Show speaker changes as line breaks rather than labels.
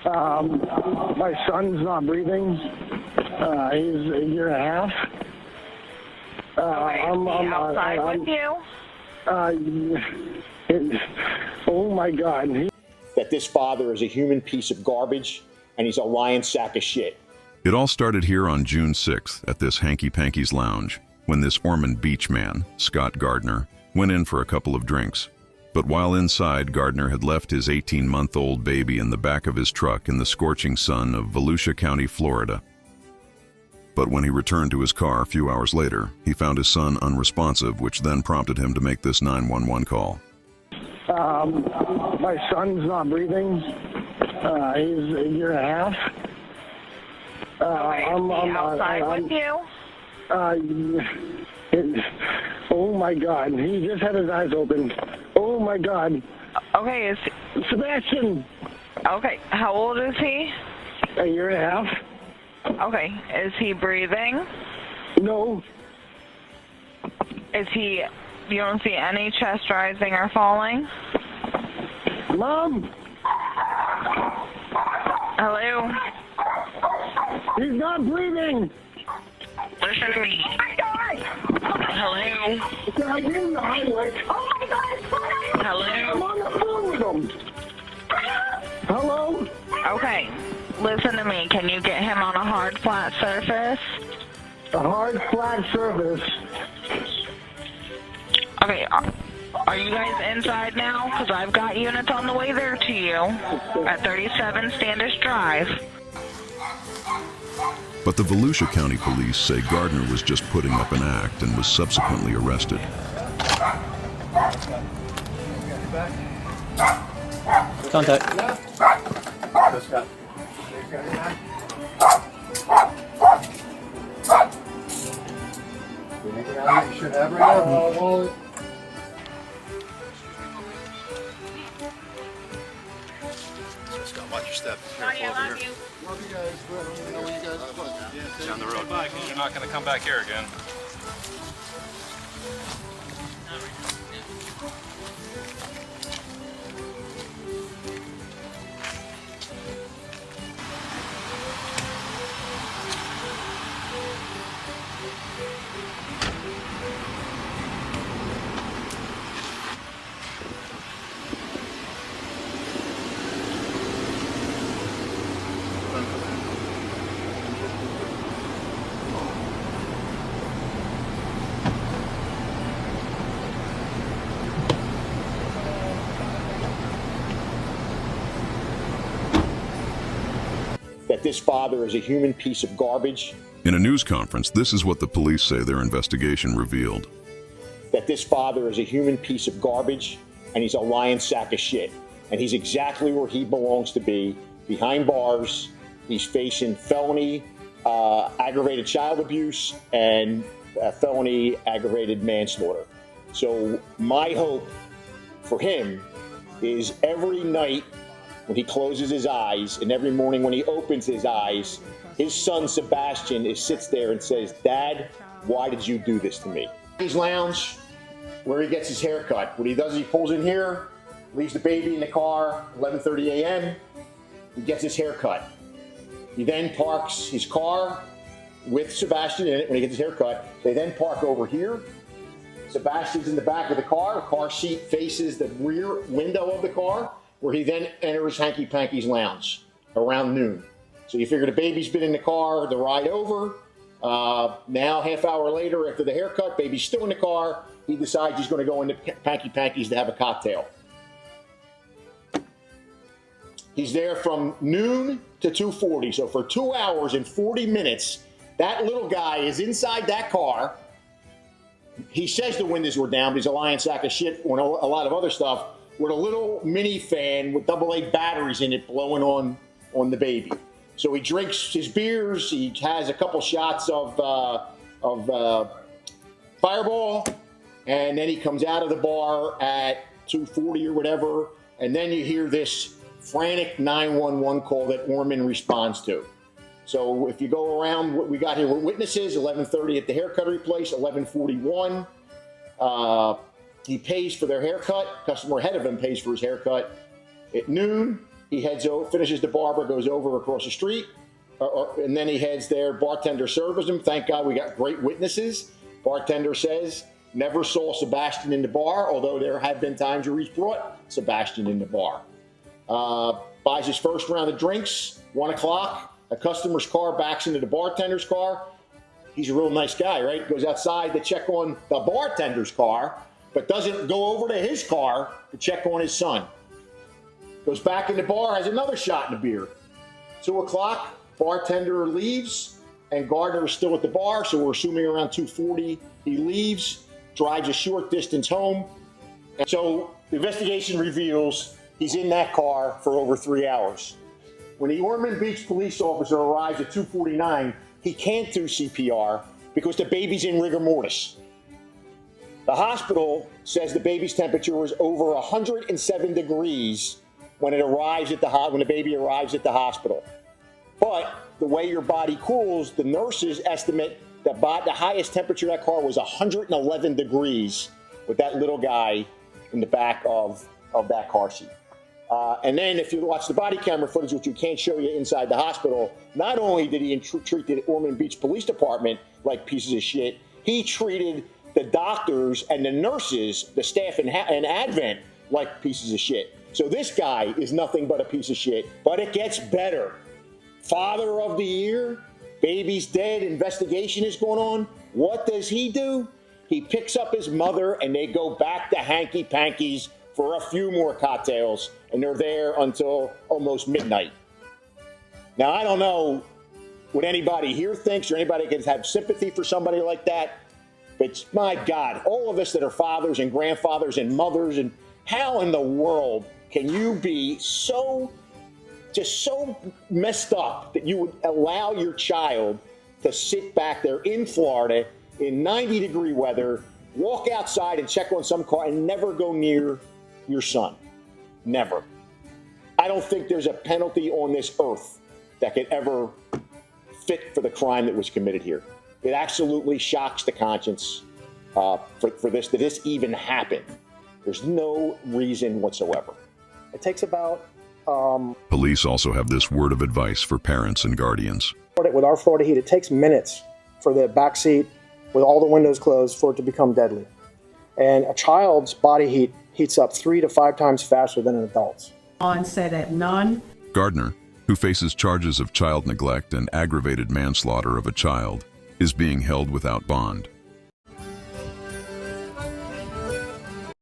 My son's not breathing. He's a year and a half.
I'm outside with you?
Oh my God.
That this father is a human piece of garbage and he's a lying sack of shit.
It all started here on June 6th at this Hanky Panky's lounge when this Ormond Beach man, Scott Gardner, went in for a couple of drinks. But while inside, Gardner had left his 18-month-old baby in the back of his truck in the scorching sun of Volusia County, Florida. But when he returned to his car a few hours later, he found his son unresponsive, which then prompted him to make this 911 call.
My son's not breathing. He's a year and a half.
I'm outside with you?
Oh my God. He just had his eyes open. Oh my God.
Okay,
Sebastian.
Okay, how old is he?
A year and a half.
Okay, is he breathing?
No.
You don't see any chest rising or falling?
Mom.
Hello?
He's not breathing.
Listen to me. Hello?
I gave him the highway. Oh my God.
Hello?
I'm on the phone with him. Hello?
Okay, listen to me. Can you get him on a hard, flat surface?
A hard, flat surface.
Okay, are you guys inside now? Because I've got units on the way there to you at 37 Standish Drive.
But the Volusia County Police say Gardner was just putting up an act and was subsequently arrested.
Contact.
You should have right now, wallet.
Scott, watch your step.
Love you.
Love you guys. Let me know when you guys are.
Down the road. You're not going to come back here again.
That this father is a human piece of garbage.
In a news conference, this is what the police say their investigation revealed.
That this father is a human piece of garbage and he's a lying sack of shit. And he's exactly where he belongs to be, behind bars. He's facing felony aggravated child abuse and felony aggravated manslaughter. So my hope for him is every night when he closes his eyes and every morning when he opens his eyes, his son Sebastian sits there and says, "Dad, why did you do this to me?" His lounge, where he gets his hair cut. What he does is he pulls in here, leaves the baby in the car, 11:30 a.m. He gets his hair cut. He then parks his car with Sebastian in it when he gets his hair cut. They then park over here. Sebastian's in the back of the car seat faces the rear window of the car, where he then enters Hanky Panky's lounge around noon. So you figure the baby's been in the car the ride over. Now, half hour later, after the haircut, baby's still in the car. He decides he's going to go into Hanky Panky's to have a cocktail. He's there from noon to 2:40. So for 2 hours and 40 minutes, that little guy is inside that car. He says the windows were down, but he's a lying sack of shit on a lot of other stuff, with a little mini fan with AA batteries in it blowing on the baby. So he drinks his beers, he has a couple shots of Fireball, and then he comes out of the bar at 2:40 or whatever, and then you hear this frantic 911 call that Ormond responds to. So if you go around, what we got here were witnesses, 11:30 at the haircuttery place, 11:41. He pays for their haircut. Customer ahead of him pays for his haircut at noon. He heads over, finishes the barber, goes over across the street, and then he heads there. Bartender serves him. Thank God we got great witnesses. Bartender says, never saw Sebastian in the bar, although there have been times where he's brought Sebastian in the bar. Buys his first round of drinks, 1 o'clock. A customer's car backs into the bartender's car. He's a real nice guy, right? Goes outside to check on the bartender's car, but doesn't go over to his car to check on his son. Goes back in the bar, has another shot in the beer. 2 o'clock, bartender leaves, and Gardner is still at the bar, so we're assuming around 2:40 he leaves, drives a short distance home. And so the investigation reveals he's in that car for over 3 hours. When the Ormond Beach police officer arrives at 2:49, he can't do CPR because the baby's in rigor mortis. The hospital says the baby's temperature was over 107 degrees when it arrives at when the baby arrives at the hospital. But the way your body cools, the nurses estimate that the highest temperature of that car was 111 degrees with that little guy in the back of that car seat. And then if you watch the body camera footage, which we can't show you inside the hospital, not only did he treat the Ormond Beach Police Department like pieces of shit, he treated the doctors and the nurses, the staff in Advent, like pieces of shit. So this guy is nothing but a piece of shit, but it gets better. Father of the year, baby's dead, investigation is going on. What does he do? He picks up his mother and they go back to Hanky Panky's for a few more cocktails, and they're there until almost midnight. Now, I don't know what anybody here thinks or anybody can have sympathy for somebody like that, but my God, all of us that are fathers and grandfathers and mothers, and how in the world can you be so messed up that you would allow your child to sit back there in Florida in 90-degree weather, walk outside and check on some car and never go near your son? Never. I don't think there's a penalty on this earth that could ever fit for the crime that was committed here. It absolutely shocks the conscience for this, that this even happened. There's no reason whatsoever.
It takes about...
Police also have this word of advice for parents and guardians.
With our Florida heat, it takes minutes for the back seat with all the windows closed for it to become deadly. And a child's body heat heats up 3 to 5 times faster than an adult's.
Onset at none.
Gardner, who faces charges of child neglect and aggravated manslaughter of a child, is being held without bond.